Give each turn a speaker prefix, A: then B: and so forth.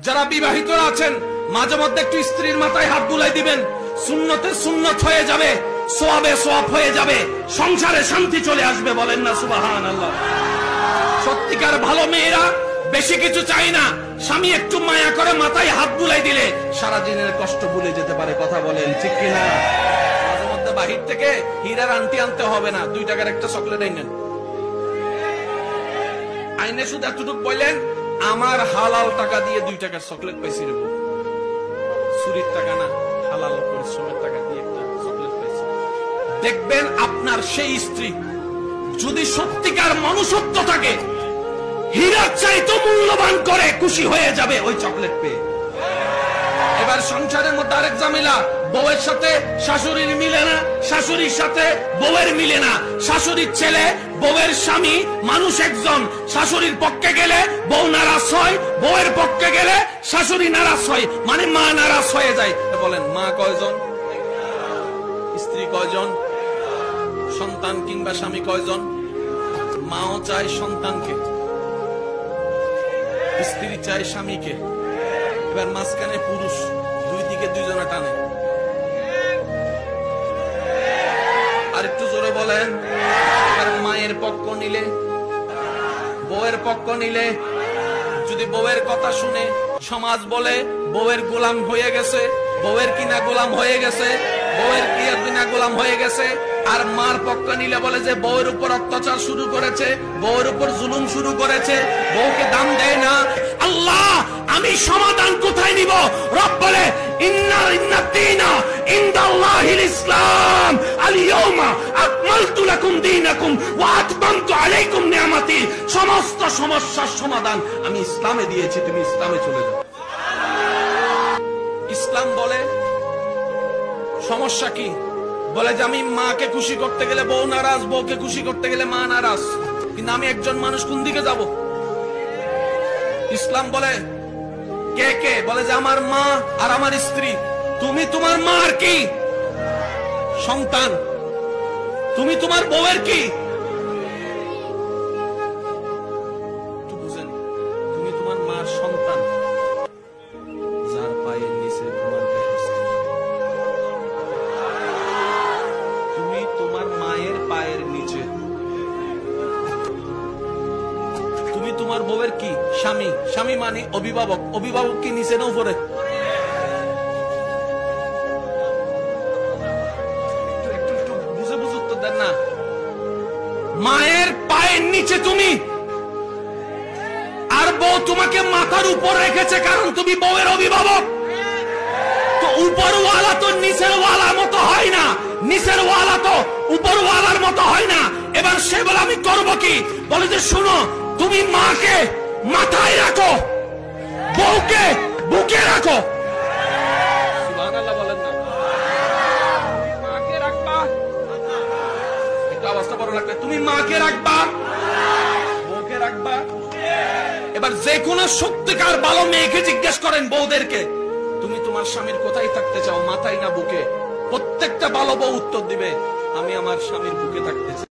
A: যারা বিবাহিতরা আছেন মাঝে মধ্যে একটু স্ত্রীর মাথায় হাত বুলাই দিবেন, সুন্নতে সুন্নত হয়ে যাবে, সওয়াবে সওয়াব হয়ে যাবে, সংসারে শান্তি চলে আসবে। বলেন না সুবহানাল্লাহ। সত্যিকার ভালো মেয়েরা বেশি কিছু চাই না, স্বামী একটু মায়া করে মাথায় হাত বুলাই দিলে সারা দিনের কষ্ট ভুলে যেতে পারে। কথা বলেন ঠিক কিনা? মাঝে মধ্যে বাহির থেকে হীরার আন্টি আনতে হবে না, 2 টাকার একটা চকলেট আইনেন। আইনে শুধু এতটুকু বললেন, আমার হালাল টাকা দিয়ে 2 টাকার চকলেট পাইছি রে, চুরির টাকা না, হালাল পরিশ্রমের টাকা দিয়ে একটা চকলেট পাইছি। দেখবেন আপনার সেই স্ত্রী যদি সত্যিকার মনুষ্যত্ব থাকে, হীরার চাইতে মূল্যবান করে খুশি হয়ে যাবে ওই চকলেট পেয়ে। এবার সংসারের মধ্যে আরেক ঝামেলা, বউয়ের সাথে শাশুড়ির মিলে না, শাশুড়ির সাথে বউয়ের মিলে না। শাশুড়ির ছেলে বউয়ের স্বামী মানুষ একজন, শাশুড়ির পক্ষে গেলে বউ নারাজ হয়, বউয়ের পক্ষে গেলে শাশুড়ি নারাজ হয়, মানে মা নারাজ হয়ে যায়। বলেন মা কয়জন, স্ত্রী কয়জন, সন্তান কিংবা স্বামী কয়জন? মাও চায় সন্তানকে, স্ত্রী চায় স্বামীকে, এবার মাঝখানে পুরুষ, 2 দিকে 2 জনে টানে। আর একটু জোরে বলেন। এবার মায়ের পক্ষ নিলে, বউয়ের পক্ষ নিলে, যদি বউয়ের কথা শুনে সমাজ বলে বউয়ের গোলাম হয়ে গেছে, বউয়ের কিনা গোলাম হয়ে গেছে, বউয়ের কিনা গোলাম হয়ে গেছে। আর মার পক্ষ নিলে বলে যে বউয়ের উপর অত্যাচার শুরু করেছে, বউয়ের উপর জুলুম শুরু করেছে, বউকে দাম দেয় না। আল্লাহ, আমি সমাধান কোথায় নিব? রব বলে ইন্নাদ্দীনা ইনদাল্লাহিল ইসলাম, আল-ইয়াওমা আকমালতু লাকুম দীনাকুম ওয়া আতমামতু আলাইকুম নি'মাতি। সমস্ত সমস্যার সমাধান আমি ইসলামে দিয়েছি, তুমি ইসলামে চলে যাও। ইসলাম বলে সমস্যা কি? বলে যে আমি মাকে খুশি করতে গেলে বউ নারাজ, বউকে খুশি করতে গেলে মা নারাজ, কিন্তু আমি একজন মানুষ কোন দিকে যাব? ইসলাম বলে কে কে? বলে যে আমার মা আর আমার স্ত্রী। তুমি তোমার মা আর কি? সন্তান। তুমি তোমার বউয়ের কি? বুঝেন, তুমি তোমার মার সন্তান, যার পায়ের নিচে তোমার তুমি তোমার মায়ের পায়ের নিচে। তুমি তোমার বউয়ের কি? স্বামী। স্বামী মানে অভিভাবক। অভিভাবক কি নিচে না উপরে? একটু বুঝে উত্তর দেন না। মায়ের পায়ের নিচে তুমি, আর বউ তোমাকে মাথার উপর রেখেছে, কারণ তুমি বউয়ের অভিভাবক। তো উপরওয়ালা তো নিচের ওয়ালার মতো হয় না, নিচের ওয়ালা তো উপরওয়ালার মতো হয় না। এবার সে বলে আমি করবো কি? বলে যে শোনো, তুমি মাকে মাথায় রাখো, বউকে বুকে রাখো। সুবহানাল্লাহ বলেন না। মাকে রাখবা, একটু অবস্থা বড় লাগবে। তুমি মাকে রাখবা, বউকে রাখবা। এবার যে কোনো সত্যিকার ভালো মেয়েকে জিজ্ঞেস করেন, বউদেরকে, তুমি তোমার স্বামীর কোথায় থাকতে চাও, মাথায় না বুকে? প্রত্যেকটা ভালো বউ উত্তর দিবে, আমি আমার স্বামীর বুকে থাকতে চাই।